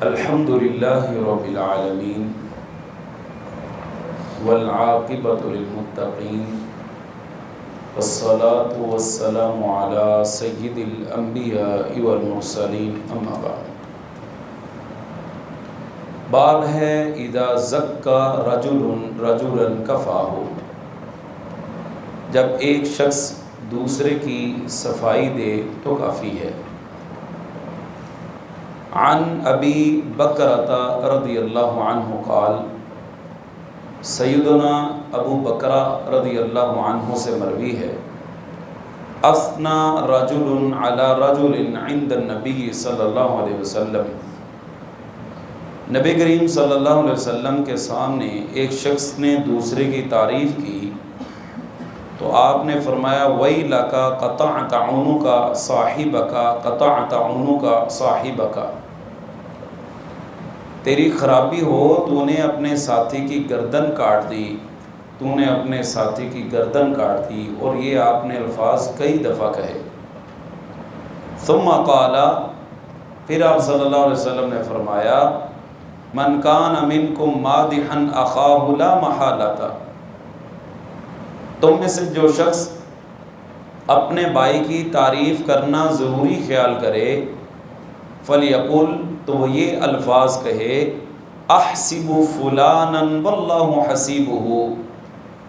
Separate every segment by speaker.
Speaker 1: الحمد للہ رب العالمین والعاقبۃ للمتقین والصلاة والسلام علی سید الانبیاء والمرسلین اما بعد۔ باب ہے اذا زکا رجل رجلا کفاہ، جب ایک شخص دوسرے کی صفائی دے تو کافی ہے۔ عن ابی بکرۃ رضی اللہ عنہ قال، سیدنا ابو بکرہ رضی اللہ عنہ سے مروی ہے، اثنا رجل علی رجل عند النبی صلی اللہ علیہ وسلم، نبی کریم صلی اللہ علیہ وسلم کے سامنے ایک شخص نے دوسرے کی تعریف کی تو آپ نے فرمایا ویلک قطعت عنق صاحبک قطعت عنق صاحبک، تیری خرابی ہو، تو نے اپنے ساتھی کی گردن کاٹ دی، تو نے اپنے ساتھی کی گردن کاٹ دی۔ اور یہ آپ نے الفاظ کئی دفعہ کہے۔ ثم قال، پھر آپ صلی اللہ علیہ وسلم نے فرمایا من کان منکم مادحا اخاہ لا محالۃ، تم میں سے جو شخص اپنے بھائی کی تعریف کرنا ضروری خیال کرے، فلیقل، تو وہ یہ الفاظ کہے احسب فلانا واللہ حسیبہ،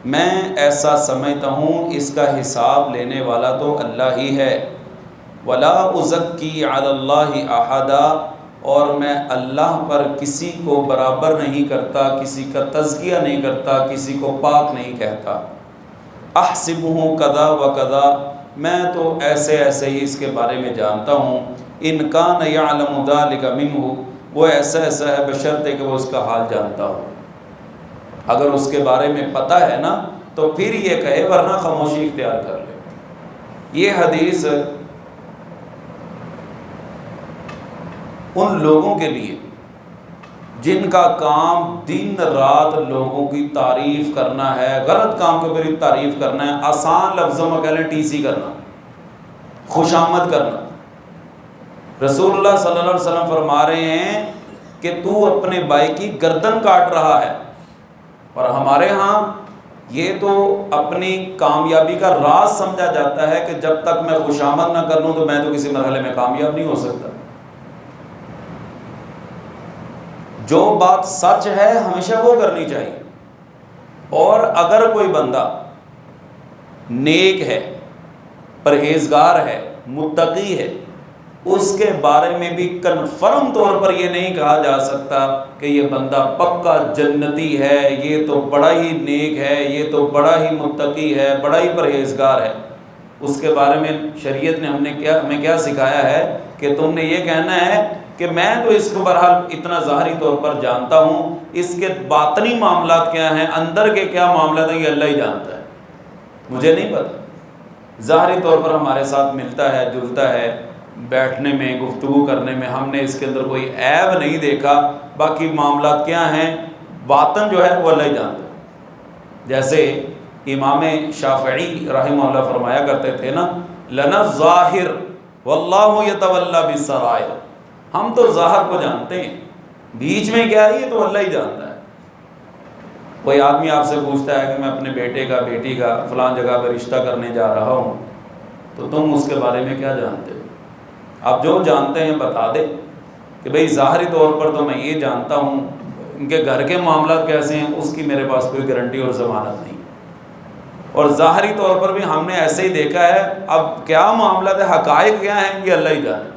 Speaker 1: میں ایسا سمجھتا ہوں اس کا حساب لینے والا تو اللہ ہی ہے، ولا ازکی علی اللہ احدا، اور میں اللہ پر کسی کو برابر نہیں کرتا، کسی کا تزکیہ نہیں کرتا، کسی کو پاک نہیں کہتا۔ احسبہ کذا و کذا، میں تو ایسے ایسے ہی اس کے بارے میں جانتا ہوں، ان کان یعلم ذلک منہ، وہ ایسا ایسا ہے بشرطے کہ وہ اس کا حال جانتا ہو۔ اگر اس کے بارے میں پتہ ہے نا تو پھر یہ کہے، ورنہ خاموشی اختیار کر لے۔ یہ حدیث ان لوگوں کے لیے جن کا کام دن رات لوگوں کی تعریف کرنا ہے، غلط کام کے اوپر تعریف کرنا ہے، آسان لفظوں میں کہہ لیں ٹی سی کرنا، خوشامد کرنا۔ رسول اللہ صلی اللہ علیہ وسلم فرما رہے ہیں کہ تو اپنے بھائی کی گردن کاٹ رہا ہے، اور ہمارے ہاں یہ تو اپنی کامیابی کا راز سمجھا جاتا ہے کہ جب تک میں خوشامد نہ کر لوں تو میں تو کسی مرحلے میں کامیاب نہیں ہو سکتا۔ جو بات سچ ہے ہمیشہ وہ کرنی چاہیے، اور اگر کوئی بندہ نیک ہے، پرہیزگار ہے، متقی ہے، اس کے بارے میں بھی کنفرم طور پر یہ نہیں کہا جا سکتا کہ یہ بندہ پکا جنتی ہے، یہ تو بڑا ہی نیک ہے، یہ تو بڑا ہی متقی ہے، بڑا ہی پرہیزگار ہے۔ اس کے بارے میں شریعت نے ہمیں کیا سکھایا ہے کہ تم نے یہ کہنا ہے کہ میں تو اس کو بہرحال اتنا ظاہری طور پر جانتا ہوں، اس کے باطنی معاملات کیا ہیں، اندر کے کیا معاملات ہیں، یہ اللہ ہی جانتا ہے، مجھے نہیں پتہ۔ ظاہری طور پر ہمارے ساتھ ملتا ہے، جلتا ہے، بیٹھنے میں، گفتگو کرنے میں ہم نے اس کے اندر کوئی عیب نہیں دیکھا، باقی معاملات کیا ہیں، باطن جو ہے وہ اللہ ہی جانتا ہے۔ جیسے امام شافعی رحمہ اللہ فرمایا کرتے تھے نا، لنا الظاہر واللہ یتولی بالسرائر، ہم تو ظاہر کو جانتے ہیں، بیچ میں کیا ہے یہ تو اللہ ہی جانتا ہے۔ کوئی آدمی آپ سے پوچھتا ہے کہ میں اپنے بیٹے کا، بیٹی کا فلان جگہ پہ رشتہ کرنے جا رہا ہوں، تو تم اس کے بارے میں کیا جانتے ہو؟ آپ جو جانتے ہیں بتا دیں کہ بھئی ظاہری طور پر تو میں یہ جانتا ہوں، ان کے گھر کے معاملات کیسے ہیں اس کی میرے پاس کوئی گارنٹی اور ضمانت نہیں، اور ظاہری طور پر بھی ہم نے ایسے ہی دیکھا ہے، اب کیا معاملات ہے، حقائق کیا ہیں، یہ اللہ ہی جانے،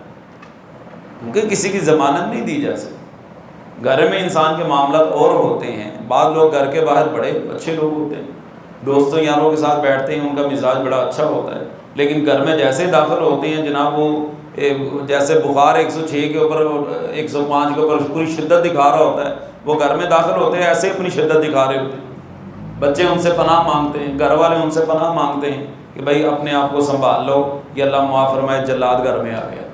Speaker 1: کیونکہ کسی کی ضمانت نہیں دی جا سکتی۔ گھر میں انسان کے معاملات اور ہوتے ہیں، بعض لوگ گھر کے باہر بڑے اچھے لوگ ہوتے ہیں، دوستوں یاروں کے ساتھ بیٹھتے ہیں، ان کا مزاج بڑا اچھا ہوتا ہے، لیکن گھر میں جیسے داخل ہوتے ہیں جناب وہ جیسے بخار 106 کے اوپر 105 کے اوپر پوری شدت دکھا رہا ہوتا ہے، وہ گھر میں داخل ہوتے ہیں ایسے اپنی شدت دکھا رہے ہوتے ہیں۔ بچے ان سے پناہ مانگتے ہیں، گھر والے ان سے پناہ مانگتے ہیں کہ بھائی اپنے آپ کو سنبھال لو، یہ اللہ معاف فرمائے جلاد گھر میں آ گیا۔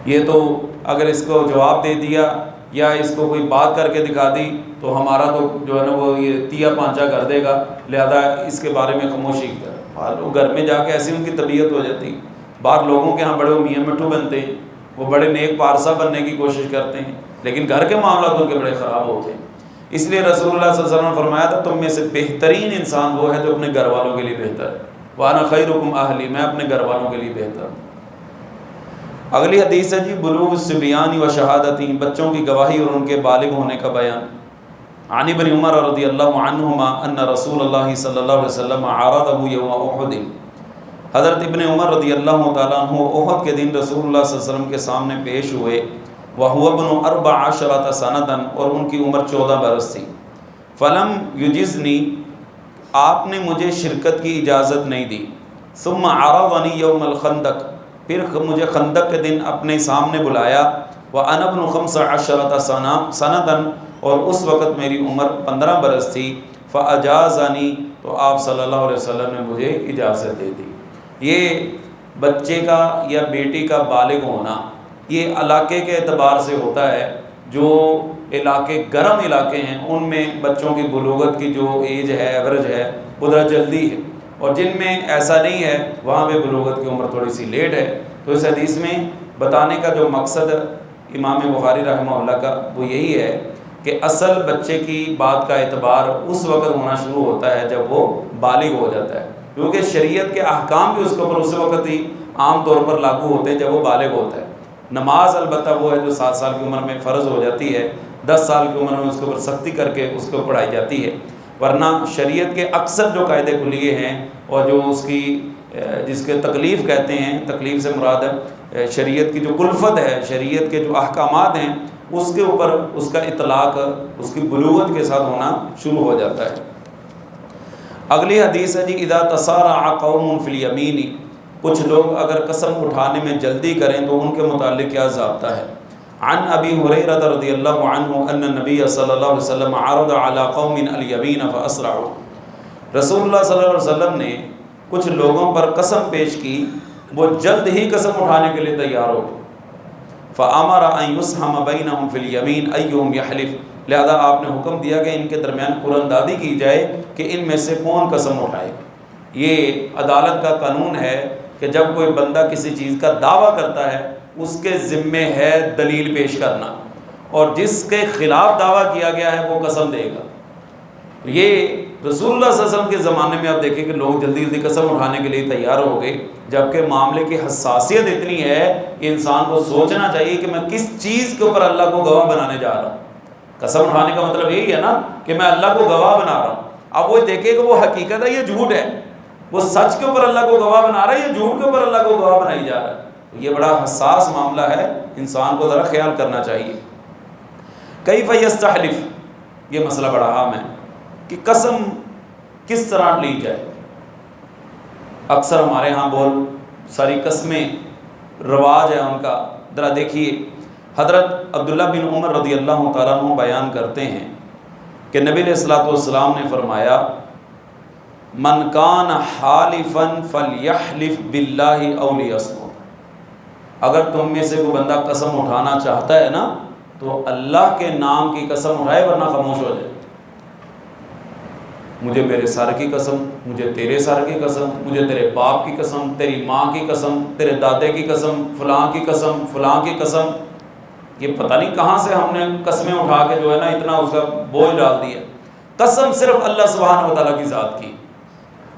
Speaker 1: یہ تو اگر اس کو جواب دے دیا یا اس کو کوئی بات کر کے دکھا دی تو ہمارا تو جو ہے نا وہ یہ تیا پانچا کر دے گا، لہذا اس کے بارے میں خاموشی کر۔ گھر میں جا کے ایسی ان کی طبیعت ہو جاتی، باہر لوگوں کے ہاں بڑے میاں مٹھو بنتے ہیں، وہ بڑے نیک پارسا بننے کی کوشش کرتے ہیں، لیکن گھر کے معاملات ان کے بڑے خراب ہوتے ہیں۔ اس لیے رسول اللہ صلی اللہ علیہ وسلم نے فرمایا تھا تم میں سے بہترین انسان وہ ہے جو اپنے گھر والوں کے لیے بہتر ہے، وَأَنَا خَيْرُكُمْ أَهْلِي، میں اپنے گھر والوں کے لیے بہتر ہوں۔ اگلی حدیث ہے جی بلوغ الصبیان و شہادتی، بچوں کی گواہی اور ان کے بالغ ہونے کا بیان۔ عن ابن عمر رضی اللہ عنہما ان رسول اللہ صلی اللہ علیہ وسلم عارضہ یوم احد، حضرت ابن عمر رضی اللہ تعالیٰ عنہ احد کے دن رسول اللہ صلی اللہ علیہ وسلم کے سامنے پیش ہوئے، وَهُوَ ابْنُ 14 سَنَةً، اور ان کی عمر 14 برس تھی۔ فلم یجزنی، آپ نے مجھے شرکت کی اجازت نہیں دی۔ ثم عرضنی یوم الخندق، پھر مجھے خندق کے دن اپنے سامنے بلایا، وَأَنَا ابْنُ 15 سَنَةً، اور اس وقت میری عمر 15 برس تھی۔ فَأَجَازَنِي، تو آپ صلی اللہ علیہ وسلم نے مجھے اجازت دے دی۔ یہ بچے کا یا بیٹی کا بالغ ہونا یہ علاقے کے اعتبار سے ہوتا ہے۔ جو علاقے گرم علاقے ہیں ان میں بچوں کی بلوغت کی جو ایج ہے ایوریج ہے وہ ذرا جلدی ہے، اور جن میں ایسا نہیں ہے وہاں پہ بلوغت کی عمر تھوڑی سی لیٹ ہے۔ تو اس حدیث میں بتانے کا جو مقصد امام بخاری رحمہ اللہ کا وہ یہی ہے کہ اصل بچے کی بات کا اعتبار اس وقت ہونا شروع ہوتا ہے جب وہ بالغ ہو جاتا ہے، کیونکہ شریعت کے احکام بھی اس کے اوپر اس وقت ہی عام طور پر لاگو ہوتے ہیں جب وہ بالغ ہوتا ہے۔ نماز البتہ وہ ہے جو 7 سال کی عمر میں فرض ہو جاتی ہے، 10 سال کی عمر میں اس کے اوپر سختی کر کے اس کو پڑھائی جاتی ہے، ورنہ شریعت کے اکثر جو قاعدے کلیے ہیں اور جو اس کی جس کے تکلیف کہتے ہیں، تکلیف سے مراد ہے شریعت کی جو کلفت ہے، شریعت کے جو احکامات ہیں اس کے اوپر اس کا اطلاق اس کی بلوغت کے ساتھ ہونا شروع ہو جاتا ہے۔ اگلی حدیث ہے جی اذا تصارع قوم فی الیمین، کچھ لوگ اگر قسم اٹھانے میں جلدی کریں تو ان کے متعلق کیا ضابطہ ہے۔ عن ابی ہریرہ رضی اللہ عنہ ان النبی صلی اللہ علیہ وسلم عرض علی قوم الیمین فاسرعوا، رسول اللہ صلی اللہ علیہ وسلم نے کچھ لوگوں پر قسم پیش کی، وہ جلد ہی قسم اٹھانے کے لیے تیار ہو گئے۔ فامر ان یسہم بینہم فی الیمین ایہم یحلف، لہذا آپ نے حکم دیا کہ ان کے درمیان قرعہ دادی کی جائے کہ ان میں سے کون قسم اٹھائے۔ یہ عدالت کا قانون ہے کہ جب کوئی بندہ کسی چیز کا دعویٰ کرتا ہے اس کے ذمے ہے دلیل پیش کرنا، اور جس کے خلاف دعویٰ کیا گیا ہے وہ قسم دے گا۔ یہ رسول اللہ صلی اللہ علیہ وسلم کے زمانے میں آپ دیکھیں کہ لوگ جلدی جلدی قسم اٹھانے کے لیے تیار ہو گئے، جبکہ معاملے کی حساسیت اتنی ہے کہ انسان کو سوچنا چاہیے کہ میں کس چیز کے اوپر اللہ کو گواہ بنانے جا رہا ہوں۔ قسم اٹھانے کا مطلب یہی ہے نا کہ میں اللہ کو گواہ بنا رہا ہوں۔ اب وہ دیکھے کہ وہ حقیقت ہے یا جھوٹ ہے، وہ سچ کے اوپر اللہ کو گواہ بنا رہا ہے یا جھوٹ کے اوپر اللہ کو گواہ بنائی جا رہا ہے۔ یہ بڑا حساس معاملہ ہے، انسان کو ذرا خیال کرنا چاہیے۔ کیف یستحلف، یہ مسئلہ بڑا اہم ہے کہ قسم کس طرح لی جائے۔ اکثر ہمارے ہاں بول ساری قسمیں رواج ہے ان کا۔ ذرا دیکھیے حضرت عبداللہ بن عمر رضی اللہ تعالیٰ عنہ بیان کرتے ہیں کہ نبی علیہ الصلوۃ والسلام نے فرمایا من کان حالفا فلیحلف باللہ او لیصمت، اگر تم میں سے کوئی بندہ قسم اٹھانا چاہتا ہے نا تو اللہ کے نام کی قسم اٹھائے ورنہ خاموش ہو جائے۔ مجھے میرے سر کی قسم، مجھے تیرے سر کی قسم، مجھے تیرے باپ کی قسم، تیری ماں کی قسم، تیرے دادے کی قسم، فلاں کی قسم، فلاں کی قسم۔ یہ پتہ نہیں کہاں سے ہم نے قسمیں اٹھا کے جو ہے نا اتنا اس کا بوجھ ڈال دیا۔ قسم صرف اللہ سبحانہ و تعالیٰ کی ذات کی،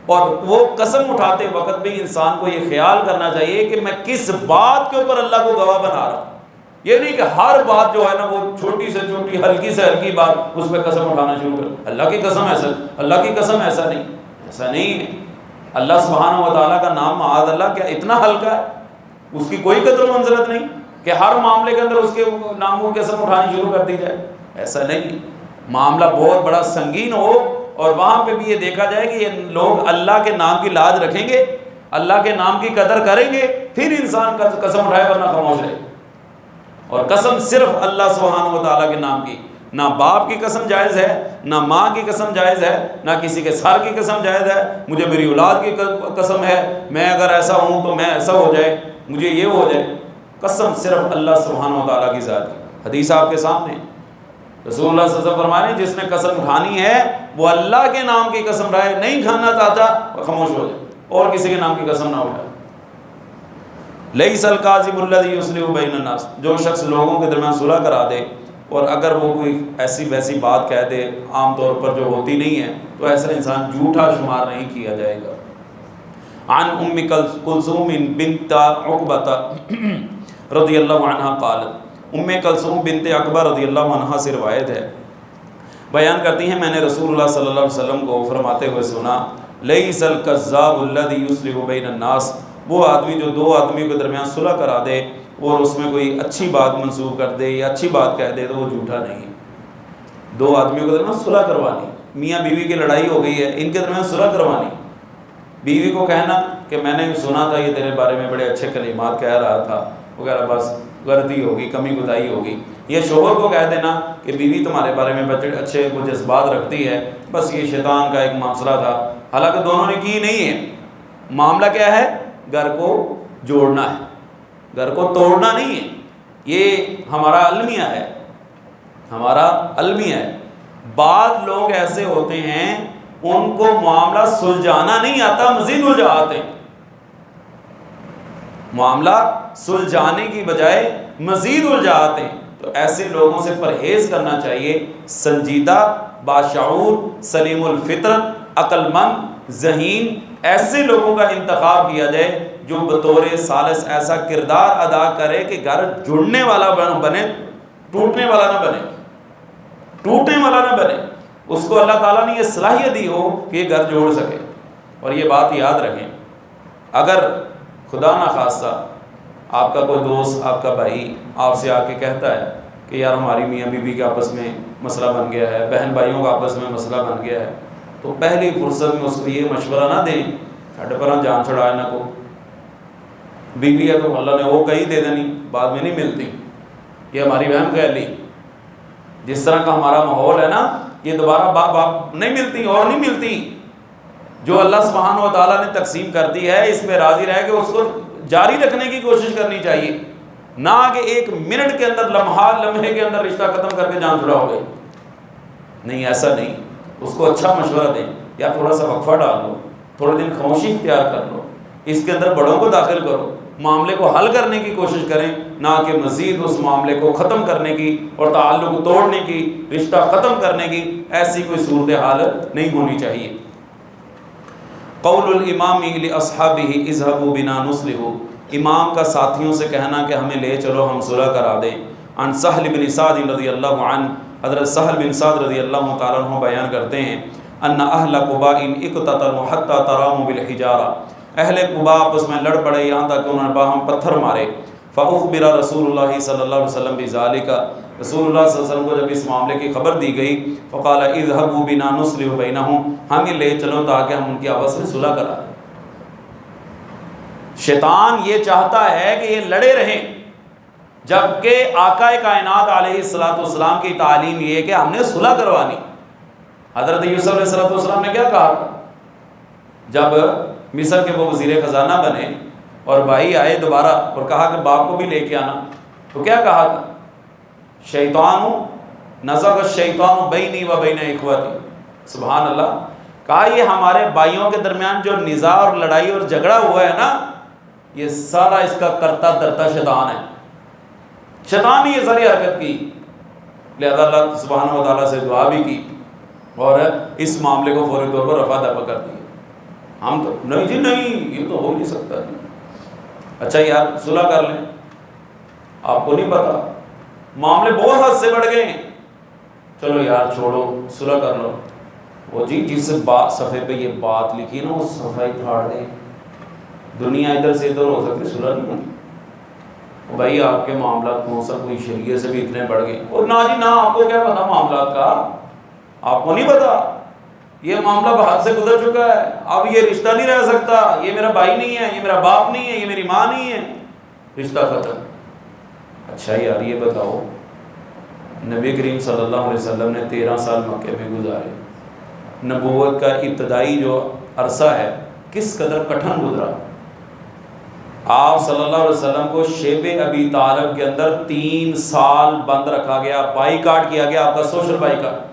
Speaker 1: اور وہ قسم اٹھاتے وقت بھی انسان کو یہ خیال کرنا چاہیے کہ میں کس بات کے اوپر اللہ کو گواہ بنا رہا ہوں۔ یہ نہیں کہ ہر بات جو ہے نا وہ چھوٹی سے چھوٹی ہلکی سے ہلکی بات اس پہ قسم اٹھانا شروع کر، اللہ کی قسم ایسا، اللہ کی قسم ایسا نہیں، ایسا نہیں ہے۔ اللہ سبحانہ و تعالیٰ کا نام معاذ اللہ کیا اتنا ہلکا ہے، اس کی کوئی قدر و منزلت نہیں کہ ہر معاملے کے اندر اس کے ناموں کی قسم اٹھانی شروع کر دی جائے، ایسا نہیں۔ معاملہ بہت بڑا سنگین ہو اور وہاں پہ بھی یہ دیکھا جائے کہ یہ لوگ اللہ کے نام کی لاج رکھیں گے، اللہ کے نام کی قدر کریں گے، پھر انسان کا قسم اٹھائے ورنہ خاموش رہے۔ اور قسم صرف اللہ سبحانہ و تعالیٰ کے نام کی، نہ باپ کی قسم جائز ہے، نہ ماں کی قسم جائز ہے، نہ کسی کے سر کی قسم جائز ہے۔ مجھے میری اولاد کی قسم ہے، میں اگر ایسا ہوں تو میں ایسا ہو جائے، مجھے یہ ہو جائے۔ قسم صرف اللہ سبحانہ و تعالیٰ کی ذات کی۔ حدیث آپ کے سامنے رسول اللہ صلی اللہ علیہ وسلم فرما رہے ہیں جس نے قسم اٹھانی ہے وہ اللہ کے نام کی قسم اٹھائے، نہیں کھانا چاہتا خاموش ہو جائے اور کسی کے نام کی قسم نہ اٹھائے۔ لیس الکاذب الذی یصلح بین الناس، جو شخص لوگوں کے درمیان صلح کرا دے اور اگر وہ کوئی ایسی ویسی بات کہہ دے عام طور پر جو ہوتی نہیں ہے تو ایسا انسان جھوٹا شمار نہیں کیا جائے گا۔ عن ام کلثوم بنت عقبہ رضی اللہ عنہ قالت، ام کلثوم بنت عقبہ رضی اللہ عنہ سے روایت ہے، بیان کرتی ہیں میں نے رسول اللہ صلی اللہ علیہ وسلم کو فرماتے ہوئے سنا، لیس الکذاب الذی یصلح بین الناس، وہ آدمی جو دو آدمیوں کے درمیان صلح کرا دے اور اس میں کوئی اچھی بات منسوخ کر دے یا اچھی بات کہہ دے تو وہ جھوٹا نہیں ہے۔ دو آدمیوں کے درمیان صلح کروانی، میاں بیوی کی لڑائی ہو گئی ہے، ان کے درمیان صلح کروانی، بیوی کو کہنا کہ میں نے سنا تھا یہ تیرے بارے میں بڑے اچھے کلمات کہہ رہا تھا وغیرہ، بس غلطی ہوگی، کمی کوتاہی ہوگی، یا شوہر کو کہہ دینا کہ بیوی تمہارے بارے میں بڑے اچھے کچھ جذبات رکھتی ہے، بس یہ شیطان کا ایک معاملہ تھا، حالانکہ دونوں نے کی نہیں ہے۔ معاملہ کیا ہے؟ گھر کو جوڑنا ہے، گھر کو توڑنا نہیں ہے۔ یہ ہمارا المیہ ہے، ہمارا المیہ ہے۔ بعض لوگ ایسے ہوتے ہیں ان کو معاملہ سلجھانا نہیں آتا، مزید الجھاتے ہیں، معاملہ سلجھانے کی بجائے مزید الجھاتے ہیں۔ تو ایسے لوگوں سے پرہیز کرنا چاہیے، سنجیدہ، باشعور، سلیم الفطرت، عقل مند، ذہین، ایسے لوگوں کا انتخاب کیا جائے جو بطور ثالث ایسا کردار ادا کرے کہ گھر جڑنے والا بنے، ٹوٹنے والا نہ بنے، ٹوٹنے والا نہ بنے۔ اس کو اللہ تعالیٰ نے یہ صلاحیت دی ہو کہ یہ گھر جوڑ سکے۔ اور یہ بات یاد رکھیں، اگر خدا نخواستہ آپ کا کوئی دوست، آپ کا بھائی آپ سے آ کے کہتا ہے کہ یار ہماری میاں بیوی کے آپس میں مسئلہ بن گیا ہے، بہن بھائیوں کا آپس میں مسئلہ بن گیا ہے، تو پہلی فرصت میں اس کو یہ مشورہ نہ دیں ہٹ پر جان چھڑائے نہ کو، بیوی ہے تو اللہ نے وہ کہیں دے دینی، بعد میں نہیں ملتی، یہ ہماری بہن کہہ لی۔ جس طرح کا ہمارا ماحول ہے نا، یہ دوبارہ باپ نہیں ملتی اور نہیں ملتی۔ جو اللہ سبحانہ و تعالیٰ نے تقسیم کر دی ہے اس پہ راضی رہ کے اس کو جاری رکھنے کی کوشش کرنی چاہیے، نہ کہ ایک منٹ کے اندر، لمحے کے اندر رشتہ ختم کر کے جان چھڑا ہو گئی۔ نہیں، ایسا نہیں، اس کو اچھا مشورہ دیں، یا تھوڑا سا وقفہ ڈال لو، تھوڑے دن خاموشی اختیار کر لو، اس کے اندر بڑوں کو داخل کرو، معاملے کو حل کرنے کی کوشش کریں، نہ کہ مزید اس معاملے کو ختم کرنے کی اور تعلق کو توڑنے کی، رشتہ ختم کرنے کی ایسی کوئی صورتحال نہیں ہونی چاہیے۔ قول الامام لاصحابہ اذهبوا بنا نصلح، امام کا ساتھیوں سے کہنا کہ ہمیں لے چلو ہم صلح کرا دیں۔ عن سہل بن سعد رضی اللہ عنہ، حضرت سہل بن سعد رضی اللہ تعالیٰ عنہ بیان کرتے ہیں، ان اہل قباء اقتتلوا حتى تراموا بالحجارہ، اہل قباء آپس میں لڑ پڑے یہاں تک کہ انہوں نے باہم پتھر مارے۔ فاخبر رسول اللہ صلی اللہ علیہ وسلم بذالک، رسول اللہ صلی اللہ علیہ وسلم کو جب اس معاملے کی خبر دی گئی، فقال اذهبوا بنا نصلح بینہم، ہمیں لے چلو تاکہ ہم ان کی آپس میں صلح کرا دیں۔ شیطان یہ چاہتا ہے کہ یہ لڑے رہیں، جبکہ آقا کائنات علیہ السلام کی تعلیم یہ ہے کہ ہم نے صلح کروانی۔ حضرت یوسف علیہ السلام نے کیا کہا؟ جب مصر کے وہ وزیر خزانہ بنے اور بھائی آئے دوبارہ اور کہا کہ باپ کو بھی لے کے آنا، تو کیا کہا تھا؟ شیطان نزغ الشیطان بینی و بین اخوتی، سبحان اللہ، کہا یہ ہمارے بھائیوں کے درمیان جو نزاع اور لڑائی اور جھگڑا ہوا ہے نا، یہ سارا اس کا کرتا درتا شیطان ہے، شیطان نے یہ ساری حرکت کی۔ لہذا اللہ سبحانہ و تعالیٰ سے دعا بھی کی اور اس معاملے کو فوری طور پر رفع دفع کر دی۔ ہم تو نہیں جی نہیں، یہ تو ہو نہیں سکتا جی، اچھا یار صلح کر لیں، آپ کو نہیں پتا معاملے بہت حد سے بڑھ گئے ہیں، چلو یار چھوڑو صلح کر لو۔ وہ جی جس صفحے پہ یہ بات لکھی نا اس صفحہ ہی پھاڑ دیں، دنیا ادھر سے ادھر ہو سکتی، صلح نہیں ہوگی۔ بھائی آپ کے معاملات کون سا کوئی شریعت سے بھی اتنے بڑھ گئے، اور نہ جی نہ، آپ کو کیا پتا معاملات کا، آپ کو نہیں پتا، یہ معاملہ بہت سے گزر چکا ہے، اب یہ رشتہ نہیں رہ سکتا، یہ میرا بھائی نہیں ہے، یہ میرا باپ نہیں ہے، یہ میری ماں نہیں ہے، رشتہ ختم۔ اچھا یار یہ بتاؤ، نبی کریم صلی اللہ علیہ وسلم نے 13 سال مکے میں گزارے، نبوت کا ابتدائی جو عرصہ ہے کس قدر کٹھن گزرا۔ آپ صلی اللہ علیہ وسلم کو شیب ابی طالب کے اندر 3 سال بند رکھا گیا، بائیکاٹ کیا گیا، آپ کا سوشل بائیکاٹ،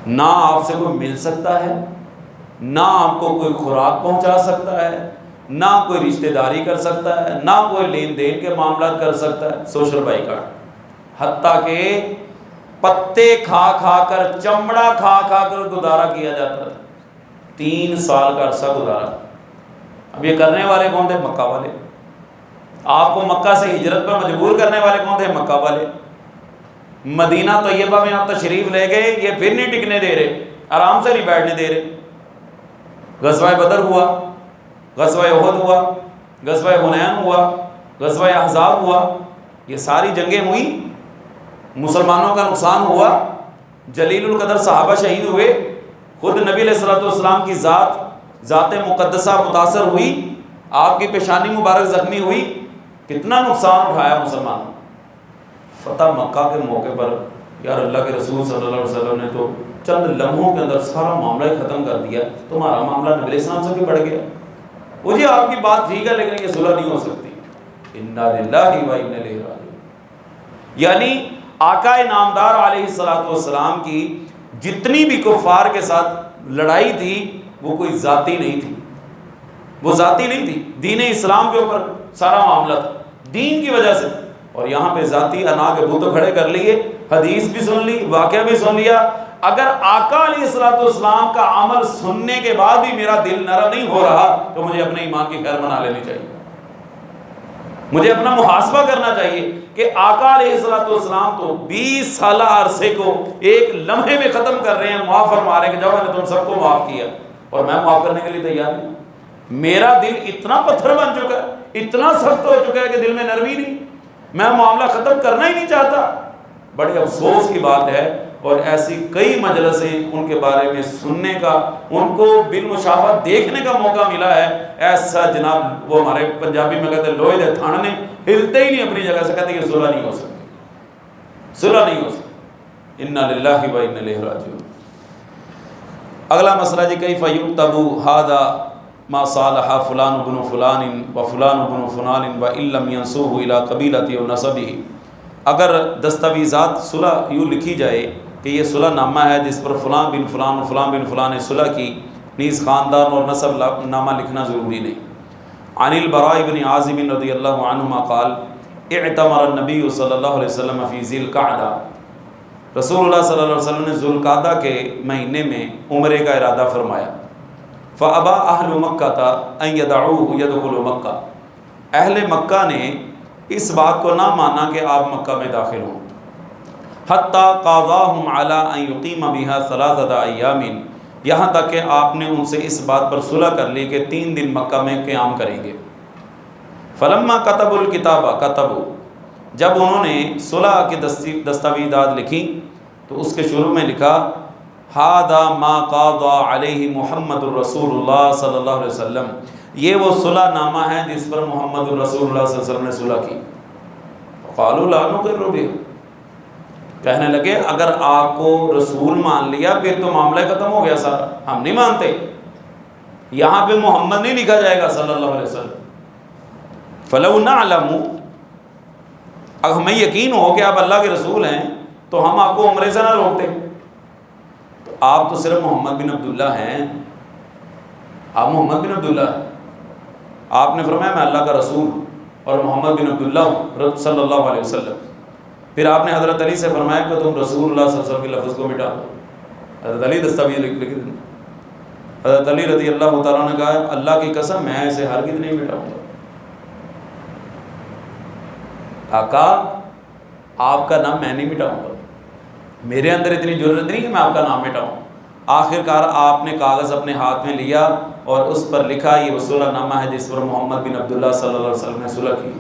Speaker 1: نہ آپ سے کوئی مل سکتا ہے، نہ آپ کو کوئی خوراک پہنچا سکتا ہے، نہ کوئی رشتہ داری کر سکتا ہے، نہ کوئی لین دین کے معاملات کر سکتا ہے، سوشل بائیکاٹ، حتیٰ کہ پتے کھا کھا کر، چمڑا کھا کھا کر گزارا کیا جاتا تھا، 3 سال کا عرصہ گزارا۔ اب یہ کرنے والے کون تھے؟ مکہ والے۔ آپ کو مکہ سے ہجرت پر مجبور کرنے والے کون تھے؟ مکہ والے۔ مدینہ طیبہ میں آپ تشریف لے گئے، یہ پھر نہیں ٹکنے دے رہے، آرام سے نہیں بیٹھنے دے رہے۔ غزوہ بدر ہوا، غزوہ احد ہوا، غزوہ حنین ہوا، غزوہ احزاب ہوا، یہ ساری جنگیں ہوئی، مسلمانوں کا نقصان ہوا، جلیل القدر صحابہ شہید ہوئے، خود نبی علیہ الصلوۃ والسلام کی ذات مقدسہ متاثر ہوئی، آپ کی پیشانی مبارک زخمی ہوئی، کتنا نقصان اٹھایا مسلمانوں۔ فتح مکہ کے موقع پر یار اللہ کے رسول صلی اللہ علیہ وسلم نے تو چند لمحوں کے اندر سارا معاملہ ختم کر دیا، تمہارا معاملہ نبی علیہ السلام سے بھی بڑھ گیا۔ وہ جی آپ کی بات ٹھیک ہے لیکن یہ صلح نہیں ہو سکتی۔ انا للہ و انا الیہ راجعون۔ یعنی آقا نامدار علیہ الصلوۃ والسلام کی جتنی بھی کفار کے ساتھ لڑائی تھی وہ کوئی ذاتی نہیں تھی، وہ ذاتی نہیں تھی، دین اسلام کے اوپر سارا معاملہ تھا، دین کی وجہ سے۔ اور یہاں پہ ذاتی انا کے بت کھڑے کر لیے، حدیث بھی سن لی، واقعہ بھی سن لیا۔ اگر آقا علیہ الصلوۃ والسلام کا عمل سننے کے بعد بھی میرا دل نرم نہیں ہو رہا تو مجھے اپنے ایمان کی خیر منا لینی چاہیے، مجھے اپنا محاسبہ کرنا چاہیے کہ آقا علیہ الصلوۃ والسلام تو 20 سالہ عرصے کو ایک لمحے میں ختم کر رہے ہیں، معاف فرما رہے ہیں کہ جب میں نے تم سب کو معاف کیا اور میں معاف کرنے کے لیے تیار ہوں۔ میرا دل اتنا پتھر بن چکا ہے، اتنا سخت ہو چکا ہے کہ دل میں نرمی نہیں، میں معاملہ ختم کرنا ہی نہیں چاہتا۔ بڑے افسوس کی بات ہے، اور ایسی کئی مجلسیں ان کے بارے میں سننے کا، ان کو بالمشافہہ دیکھنے کا موقع ملا ہے۔ ایسا جناب، وہ ہمارے پنجابی میں کہتے ہیں لوہے دے تھانے ہلتے ہی نہیں اپنی جگہ سے، کہتے ہیں کہ صلح نہیں ہو سکتی، صلح نہیں ہو سکتی۔ انا للہ و انا الیہ راجعون۔ اگلا مسئلہ جی، کیف یکتب ھذا ما صالح فلان بن فلان و فلان بن فلان و ان لم ينسوه الى قبیلته و نسبه۔ اگر دستاویزات صلح یوں لکھی جائے کہ یہ صلح نامہ ہے جس پر فلاں بن فلان و فلاں بن فلان نے صلح کی، نیز خاندان اور نسب نامہ لکھنا ضروری نہیں۔ عن البراء بن عازب رضی اللہ عنہما قال اعتمر النبی صلی اللہ علیہ وسلم فی ذی القعدہ۔ رسول اللہ صلی اللہ علیہ وسلم نے ذی القعدہ کے مہینے میں عمرے کا ارادہ فرمایا۔ فابا اہل مکہ ان یدعوہ یدخل مکہ۔ اہل مکہ نے اس بات کو نہ مانا کہ آپ مکہ میں داخل ہوں۔ حتی قاضاہم علی ان یقیم بہا 3 ایام، یہاں تک کہ آپ نے ان سے اس بات پر صلح کر لی کہ 3 دن مکہ میں قیام کریں گے۔ فلما کتبوا الکتابہ کتبوا، جب انہوں نے صلح کی دستاویزات لکھی تو اس کے شروع میں لکھا ھذا ما قاضى علیہ محمد الرسول اللہ صلی اللہ علیہ وسلم، یہ وہ صلح نامہ ہے جس پر محمد الرسول اللہ صلی اللہ علیہ وسلم نے صلح کی۔ قالوا لا نقر بہ، کہنے لگے اگر آپ کو رسول مان لیا پھر تو معاملہ ختم ہو گیا سارا، ہم نہیں مانتے، یہاں پہ محمد نہیں لکھا جائے گا صلی اللہ علیہ وسلم۔ فلو نعلم، اگر ہمیں یقین ہو کہ آپ اللہ کے رسول ہیں تو ہم آپ کو عمرے سے نہ روکتے، تو آپ تو صرف محمد بن عبداللہ ہیں، آپ محمد بن عبداللہ ہیں۔ آپ نے فرمایا میں اللہ کا رسول اور محمد بن عبداللہ صلی اللہ علیہ وسلم۔ پھر آپ نے حضرت علی سے فرمایا کہ تم رسول اللہ صلی اللہ علیہ وسلم کے لفظ کو مٹا دو۔ حضرت علی دستاویز لکھ دیں۔ حضرت علی رضی اللہ تعالیٰ نے کہا اللہ کی قسم میں اسے ہرگز نہیں مٹاؤں گا۔ آقا آپ کا نام میں نہیں مٹاؤں گا، میرے اندر اتنی جرت نہیں کہ میں آپ کا نام مٹاؤں۔ آخر کار آپ نے کاغذ اپنے ہاتھ میں لیا اور اس پر لکھا یہ وہ صلح نامہ ہے جس پر محمد بن عبداللہ صلی اللہ علیہ وسلم نے صلح کی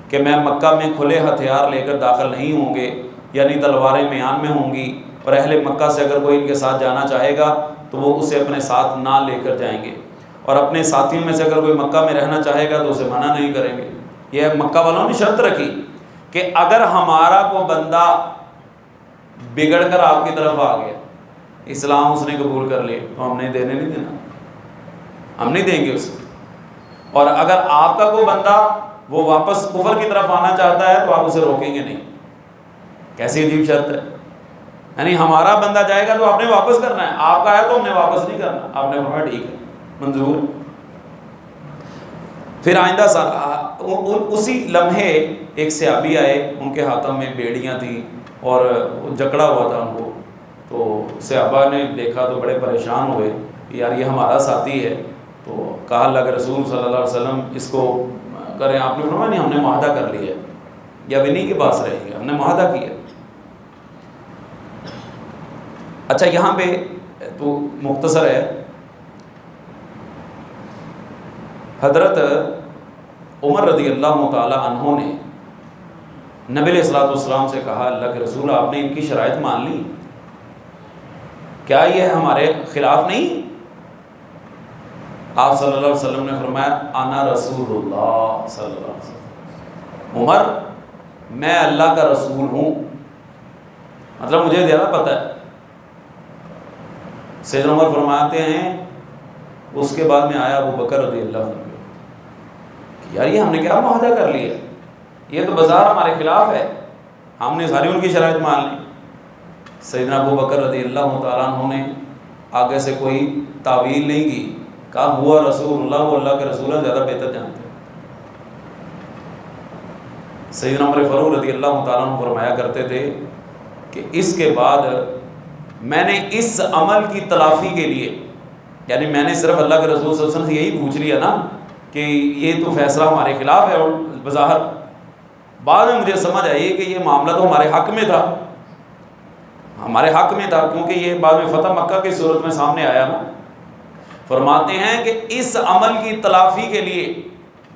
Speaker 1: کہ میں مکہ میں کھلے ہتھیار لے کر داخل نہیں ہوں گے، یعنی تلواریں میان میں ہوں گی، اور اہل مکہ سے اگر کوئی ان کے ساتھ جانا چاہے گا تو وہ اسے اپنے ساتھ نہ لے کر جائیں گے، اور اپنے ساتھیوں میں سے اگر کوئی مکہ میں رہنا چاہے گا تو اسے منع نہیں کریں گے۔ یہ مکہ والوں نے شرط رکھی کہ اگر ہمارا کوئی بندہ بگڑ کر آپ کی طرف آ گیا، اسلام اس نے قبول کر لیا تو ہم نے دینے نہیں دینا، ہم نہیں دیں گے اسے، اور اگر آپ کا کوئی بندہ وہ واپس کفر کی طرف آنا چاہتا ہے تو آپ اسے روکیں گے نہیں۔ کیسی عجیب شرط ہے، یعنی ہمارا بندہ جائے گا تو آپ نے واپس کرنا ہے، آپ کا ہے تو ہم نے واپس نہیں کرنا۔ آپ نے فرمایا ٹھیک ہے، منظور۔ پھر آئندہ اسی لمحے ایک صحابی آئے، ان کے ہاتھوں میں بیڑیاں تھیں اور جکڑا ہوا تھا ان کو. تو صحابہ نے دیکھا تو بڑے پریشان ہوئے کہ یار یہ ہمارا ساتھی ہے. تو کہا اللہ کے رسول صلی اللہ علیہ وسلم اس کو کریں. آپ نے فرمایا نہیں، ہم نے معاہدہ کر لیا ہے، یہ اب انہیں کے پاس رہے گا، ہم نے معاہدہ کیا. اچھا یہاں پہ تو مختصر ہے، حضرت عمر رضی اللہ تعالی عنہ نے نبی علیہ الصلوۃ والسلام سے کہا اللہ کے رسول آپ نے ان کی شرائط مان لی، کیا یہ ہمارے خلاف نہیں؟ آپ صلی اللہ علیہ وسلم نے فرمایا انا رسول اللہ صلی اللہ علیہ وسلم، عمر میں اللہ کا رسول ہوں، مطلب مجھے زیادہ پتہ ہے. سیدنا عمر فرماتے ہیں اس کے بعد میں آیا ابو بکر رضی اللہ عنہ، یار یہ ہم نے کیا معاہدہ کر لیا، یہ تو بازار ہمارے خلاف ہے، ہم نے ساری ان کی شرائط مان لی. سیدنا ابو بکر رضی اللہ تعالیٰ عنہ نے آگے سے کوئی تعویل نہیں کی، کہا ہوا رسول اللہ، وہ اللہ کے رسول زیادہ بہتر جانتے ہیں. سیدنا عمر فاروق رضی اللہ تعالیٰ عنہ فرمایا کرتے تھے کہ اس کے بعد میں نے اس عمل کی تلافی کے لیے، یعنی میں نے صرف اللہ کے رسول صلی اللہ علیہ وسلم سے یہی پوچھ لیا نا کہ یہ تو فیصلہ ہمارے خلاف ہے، اور بظاہر بعد میں مجھے سمجھ آئی کہ یہ معاملہ تو ہمارے حق میں تھا، ہمارے حق میں تھا، کیونکہ یہ بعد میں فتح مکہ کی صورت میں سامنے آیا نا. فرماتے ہیں کہ اس عمل کی تلافی کے لیے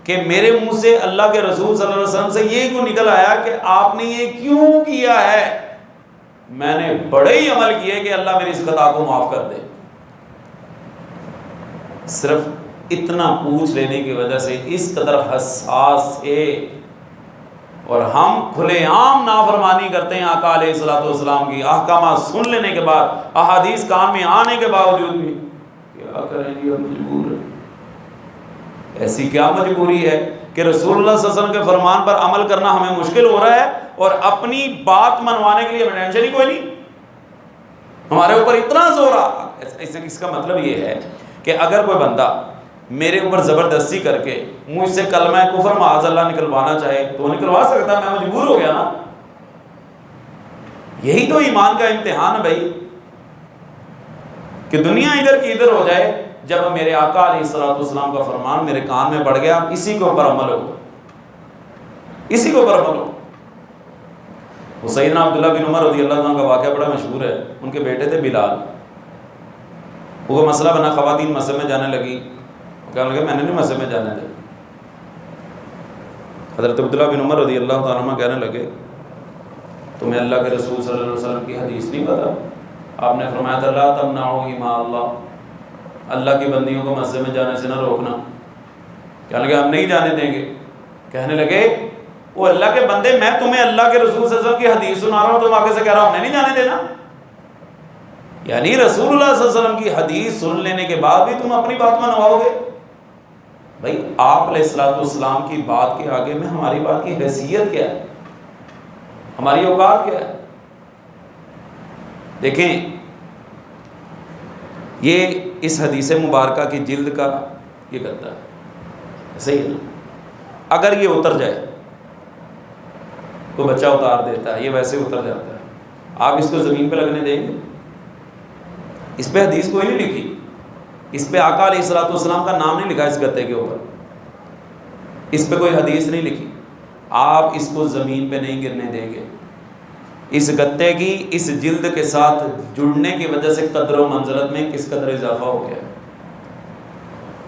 Speaker 1: کہ میرے منہ سے اللہ کے رسول صلی اللہ علیہ وسلم سے یہ کیوں نکل آیا کہ آپ نے یہ کیوں کیا ہے، میں نے بڑے ہی عمل کیے کہ اللہ میری اس خطا کو معاف کر دے. صرف اتنا پوچھ لینے کی وجہ سے اس قدر حساس تھے، اور ہم کھلے عام نافرمانی کرتے ہیں آقا علیہ الصلوۃ والسلام کی، احکامات سن لینے کے بعد، احادیث کان میں آنے کے باوجود بھی کیا کریں جی، ہم مجبور ہیں. ایسی کیا مجبوری ہے کہ رسول اللہ صلی اللہ علیہ وسلم کے فرمان پر عمل کرنا ہمیں مشکل ہو رہا ہے، اور اپنی بات منوانے کے لیے ہمیں ٹینشن ہی کوئی نہیں، ہمارے اوپر اتنا زور آ. اس کا مطلب یہ ہے کہ اگر کوئی بندہ میرے اوپر زبردستی کر کے مجھ سے کلمہ کفر معاذ اللہ نکلوانا چاہے تو نکلوا سکتا ہے، میں مجبور ہو گیا نا. یہی تو ایمان کا امتحان ہے بھائی، کہ دنیا ادھر کی ادھر ہو جائے، جب میرے آقا علیہ الصلوۃ والسلام کا فرمان میرے کان میں پڑ گیا، اسی کے اوپر عمل ہو، اسی کے اوپر عمل ہو. وہ سیدنا عبداللہ بن عمر رضی اللہ عنہ کا واقعہ بڑا مشہور ہے. ان کے بیٹے تھے بلال، وہ مسئلہ بنا، خواتین مسجد میں جانے لگی، کہنے لگے میں نے نہیں مسجد میں جانے دے. حضرت عبداللہ بن عمر رضی اللہ تعالیٰ عنہ کہنے لگے تمہیں اللہ کے رسول صلی اللہ علیہ وسلم کی حدیث نہیں پتا؟ آپ نے فرمایا تھا لا تمنعوا اماء اللہ، اللہ کی بندیوں کو مسجد میں جانے سے نہ روکنا. کہنے لگے ہم نہیں جانے دیں گے. کہنے لگے وہ اللہ کے بندے، میں تمہیں اللہ کے رسول صلی اللہ علیہ وسلم کی حدیث سنا رہا ہوں، تم آگے سے کہہ رہا ہوں ہم نے نہیں جانے دینا. یعنی رسول اللہ صلی اللہ علیہ وسلم کی حدیث سن لینے کے بعد بھی تم اپنی بات منواؤ گے؟ بھائی آپ علیہ الصلوۃ والسلام کی بات کے آگے میں ہماری بات کی حیثیت کیا ہے، ہماری اوقات کیا ہے؟ دیکھیں یہ اس حدیث مبارکہ کی جلد کا یہ کرتا ہے، صحیح ہے نا. اگر یہ اتر جائے، کوئی بچہ اتار دیتا ہے، یہ ویسے اتر جاتا ہے، آپ اس کو زمین پہ لگنے دیں گے؟ اس پہ حدیث کوئی نہیں لکھی، اس پہ آقا علیہ الصلوۃ والسلام کا نام نہیں لکھا اس گتے کے اوپر، اس پہ کوئی حدیث نہیں لکھی، آپ اس کو زمین پہ نہیں گرنے دیں گے. اس گتے کی اس جلد کے ساتھ جڑنے کی وجہ سے قدر و منزلت میں کس قدر اضافہ ہو گیا.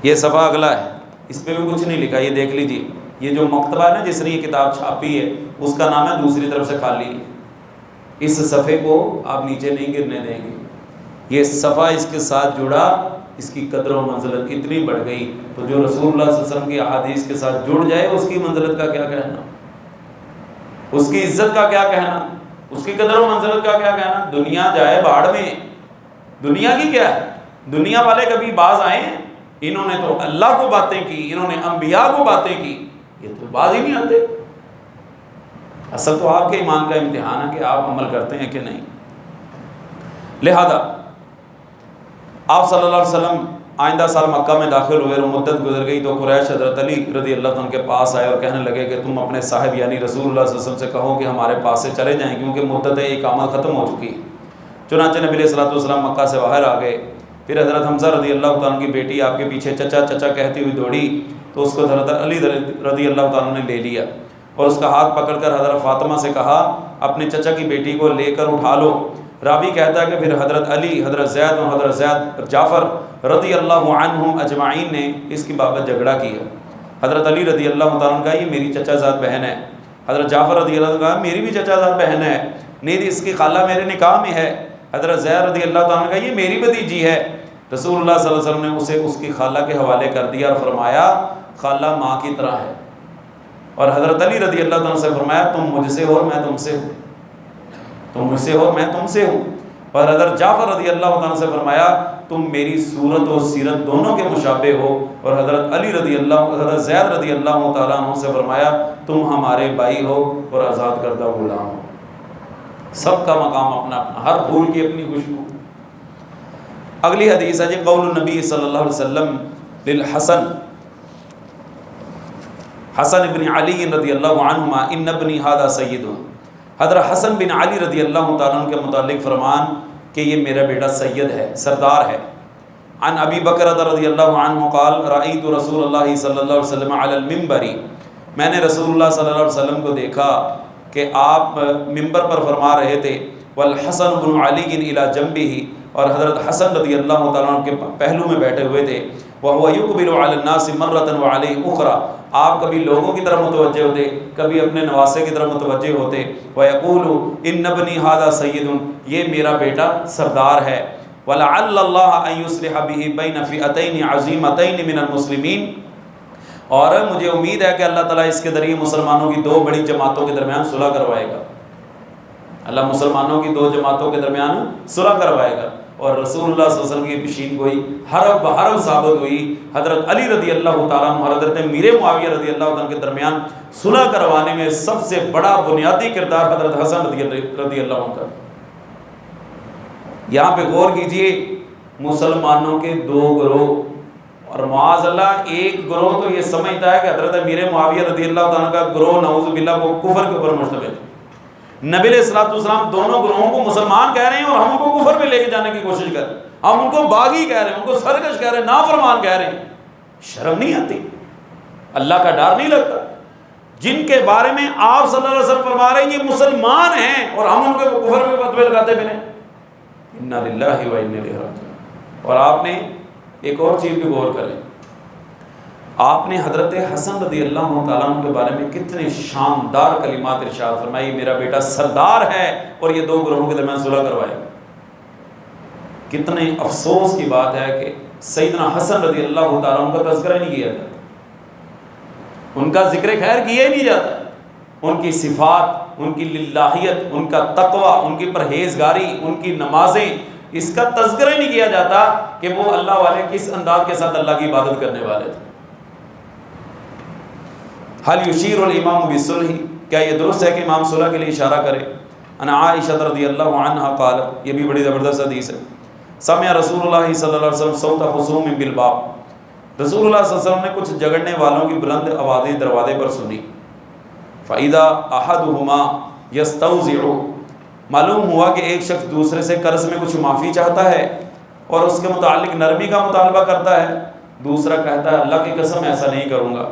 Speaker 1: یہ صفحہ اگلا ہے، اس پہ بھی کچھ نہیں لکھا، یہ دیکھ لیجیے. یہ جو مکتبہ ہے نا جس نے یہ کتاب چھاپی ہے، اس کا نام ہے دوسری طرف سے خالی. اس صفحے کو آپ نیچے نہیں گرنے دیں گے. یہ صفحہ اس کے ساتھ جڑا، اس کی قدر و منزلت اتنی بڑھ گئی، تو جو رسول اللہ صلی اللہ علیہ وسلم کی احادیث کے ساتھ جڑ جائے اس کی منزلت کا کیا کہنا، اس کی عزت کا کیا کہنا، اس کی قدر و منزلت کا کیا کہنا. دنیا جائے باڑ میں، دنیا کی کیا ہے، دنیا والے کبھی باز آئے ہیں؟ انہوں نے تو اللہ کو باتیں کی، انہوں نے انبیاء کو باتیں کی، یہ تو باز ہی نہیں آتے. اصل تو آپ کے ایمان کا امتحان ہے کہ آپ عمل کرتے ہیں کہ نہیں. لہذا آپ صلی اللہ علیہ وسلم آئندہ سال مکہ میں داخل ہوئے اور مدت گزر گئی تو قریش حضرت علی رضی اللہ عنہ کے پاس آئے اور کہنے لگے کہ تم اپنے صاحب یعنی رسول اللہ صلی اللہ علیہ وسلم سے کہو کہ ہمارے پاس سے چلے جائیں کیونکہ مدت اقامت ختم ہو چکی ہے۔ چنانچہ نبی علیہ الصلوۃ والسلام مکہ سے باہر آ گئے۔ پھر حضرت حمزہ رضی اللہ تعالیٰ عنہ کی بیٹی آپ کے پیچھے چچا چچا کہتی ہوئی دوڑی تو اس کو حضرت علی رضی اللہ تعالیٰ نے لے لیا اور اس کا ہاتھ پکڑ کر حضرت فاطمہ سے کہا اپنے چچا کی بیٹی کو لے کر اٹھا لو۔ راوی کہتا ہے کہ پھر حضرت علی، حضرت زید اور حضرت زید جعفر رضی اللہ عنہم اجمعین نے اس کی بابت جھگڑا کیا۔ حضرت علی رضی اللہ تعالیٰ عنہ کا یہ میری چچا زاد بہن ہے، حضرت جعفر رضی اللہ عنہ کا میری بھی چچا زاد بہن ہے، نہیں اس کی خالہ میرے نکاح میں ہے، حضرت زید رضی اللہ تعالیٰ عنہ کا یہ میری بھتیجی ہے۔ رسول اللہ صلی اللہ علیہ وسلم نے اسے اس کی خالہ کے حوالے کر دیا اور فرمایا خالہ ماں کی طرح ہے، اور حضرت علی رضی اللہ عنہ سے فرمایا تم مجھ سے ہو اور میں تم سے ہوں، تم مجھ سے ہو اور میں تم سے ہوں، اور حضرت جعفر رضی اللہ عنہ سے فرمایا تم میری صورت و سیرت دونوں کے مشابہ ہو، اور حضرت علی رضی اللہ حضرت زید رضی اللہ تعالیٰ عنہ سے فرمایا تم ہمارے بھائی ہو اور آزاد کردہ غلام ہو۔ سب کا مقام اپنا اپنا، ہر پھول کی اپنی خوشبو۔ اگلی حدیث ہے جی قول النبی صلی اللہ علیہ وسلم للحسن حسن بن علی رضی اللہ عنہما ان ابنی ھذا سید، حضرت حسن بن علی رضی اللہ تعالیٰ عنہ کے متعلق فرمان کہ یہ میرا بیٹا سید ہے، سردار ہے۔ عن ابی بکر رضی اللہ عنہ قال رأیت رسول اللہ صلی اللہ علیہ وسلم علی المنبر، میں نے رسول اللہ صلی اللہ علیہ وسلم کو دیکھا کہ آپ منبر پر فرما رہے تھے، والحسن بن علی الی جنبہ، اور حضرت حسن رضی اللہ تعالیٰ عنہ کے پہلو میں بیٹھے ہوئے تھے، وَهُوَ يُقْبِلُ عَلَى النَّاسِ مَرَّةً وَعَلَيْهِ أُخْرَى، آپ کبھی لوگوں کی طرف متوجہ ہوتے، کبھی اپنے نواسے کی طرف متوجہ ہوتے، وَيَقُولُ إِنَّ ابْنِي هَذَا سَيِّدٌ، یہ میرا بیٹا سردار ہے، وَلَعَلَّ اللَّهَ أَن يُصْلِحَ بِهِ بَيْنَ فِئَتَيْنِ عَظِيمَتَيْنِ مِنَ الْمُسْلِمِينَ، اور مجھے امید ہے کہ اللہ تعالیٰ اس کے ذریعے مسلمانوں کی دو بڑی جماعتوں کے درمیان صلح کروائے گا، اللہ مسلمانوں کی دو جماعتوں کے درمیان صلح کروائے گا۔ اور رسول اللہ صلی اللہ علیہ وسلم کی پیشین گوئی حرف بحرف ثابت ہوئی، حضرت علی رضی اللہ تعالیٰ عنہ اور حضرت امیر معاویہ رضی اللہ عنہ کے درمیان صلح کروانے میں سب سے بڑا بنیادی کردار حضرت حسن رضی اللہ عنہ کا۔ یہاں پہ غور کیجئے، مسلمانوں کے دو گروہ، اور معاذ اللہ ایک گروہ تو یہ سمجھتا ہے کہ حضرت امیر معاویہ رضی اللہ عنہ کا گروہ نعوذ باللہ وہ کفر کے اوپر مشتمل ہے۔ نبی علیہ الصلوۃ والسلام دونوں گروہوں کو مسلمان کہہ رہے ہیں اور ہم ان کو کفر میں لے کے جانے کی کوشش کر رہے ہیں، ہم ان کو باغی کہہ رہے ہیں، ان کو سرکش کہہ رہے ہیں، نافرمان کہہ رہے ہیں۔ شرم نہیں آتی؟ اللہ کا ڈر نہیں لگتا؟ جن کے بارے میں آپ صلی اللہ علیہ وسلم فرما رہے ہیں یہ مسلمان ہیں اور ہم ان کو کفر میں فتوے لگاتے پھریں، انا للہ و انا الیہ راجعون۔ اور آپ نے ایک اور چیز بھی غور کریں، آپ نے حضرت حسن رضی اللہ تعالیٰ عنہ کے بارے میں کتنے شاندار کلمات ارشاد فرمائی، میرا بیٹا سردار ہے اور یہ دو گروہوں کے درمیان صلح کروائے گا۔ کتنے افسوس کی بات ہے کہ سیدنا حسن رضی اللہ تعالیٰ عنہ کا تذکرہ نہیں کیا جاتا، ان کا ذکر خیر کیا ہی نہیں جاتا، ان کی صفات، ان کی للہیت، ان کا تقوی، ان کی پرہیزگاری، ان کی نمازیں، اس کا تذکرہ ہی نہیں کیا جاتا کہ وہ اللہ والے کس انداز کے ساتھ اللہ کی عبادت کرنے والے تھے۔ حل یشیر الامام بالصلح، کیا یہ درست ہے کہ امام صلح کے لیے اشارہ کرے؟ انا عائشہ رضی اللہ عنہا قالت، یہ بھی بڑی زبردست حدیث ہے، سمع رسول اللہ صلی اللہ علیہ وسلم صوت خصوم بالباب، رسول اللہ صلی اللہ علیہ وسلم نے کچھ جھگڑنے والوں کی بلند آوازیں دروازے پر سنی، فَإِذَا أَحَدُهُمَا يَسْتَوْزِعُ، معلوم ہوا کہ ایک شخص دوسرے سے قرض میں کچھ معافی چاہتا ہے اور اس کے متعلق نرمی کا مطالبہ کرتا ہے، دوسرا کہتا ہے اللہ کی قسم ایسا نہیں کروں گا،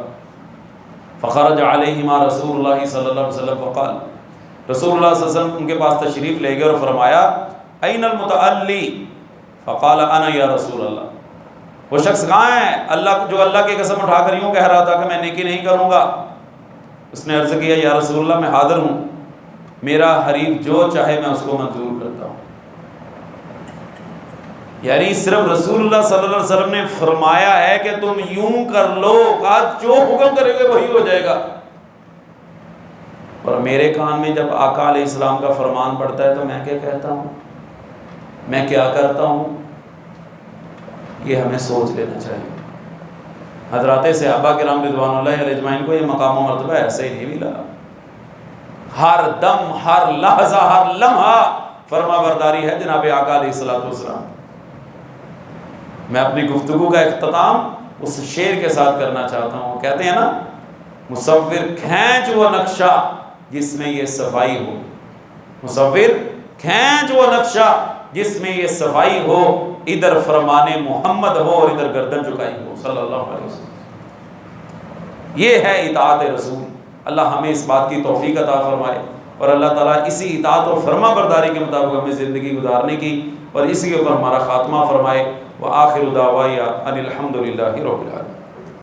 Speaker 1: فخرج علیہما رسول اللہ صلی اللہ علیہ وسلم فقال، رسول اللہ صلی اللہ علیہ وسلم ان کے پاس تشریف لے گئے اور فرمایا این المتعلی، فقال انا یا رسول اللہ، وہ شخص کہاں ہے اللہ جو اللہ کی قسم اٹھا کر یوں کہہ رہا تھا کہ میں نیکی نہیں کروں گا؟ اس نے عرض کیا یا رسول اللہ میں حاضر ہوں، میرا حریف جو چاہے میں اس کو منظور کرتا ہوں۔ یعنی صرف رسول اللہ صلی اللہ علیہ وسلم نے فرمایا ہے کہ تم یوں کر لو، کہا جو حکم کرے گے وہی ہو جائے گا، اور میرے کان میں جب آقا علیہ السلام کا فرمان پڑتا ہے تو میں کیا کہتا ہوں، میں کیا کرتا ہوں، یہ ہمیں سوچ لینا چاہیے۔ حضرات صحابہ کرام رضوان اللہ علیہ اجمعین کو یہ مقام و مرتبہ ایسے ہی نہیں ملا، ہر دم، ہر لحظہ، ہر لمحہ فرما برداری ہے جناب آقا علیہ الصلوۃ والسلام۔ میں اپنی گفتگو کا اختتام اس شعر کے ساتھ کرنا چاہتا ہوں. کہتے ہیں نا، مصور کھینچ وہ نقشہ جس میں یہ صفائی ہو. مصور کھینچ وہ نقشہ جس میں یہ صفائی ہو، ادھر فرمان محمد ہو اور ادھر گردن جھکائی ہو صلی اللہ علیہ وسلم. یہ ہے اطاعت رسول. اللہ ہمیں اس بات کی توفیق عطا فرمائے، اور اللہ تعالیٰ اسی اطاعت و فرما برداری کے مطابق ہمیں زندگی گزارنے کی اور اسی کے اوپر ہمارا خاتمہ فرمائے. وآخر دعوایا ان الحمد للہ رب العالمین.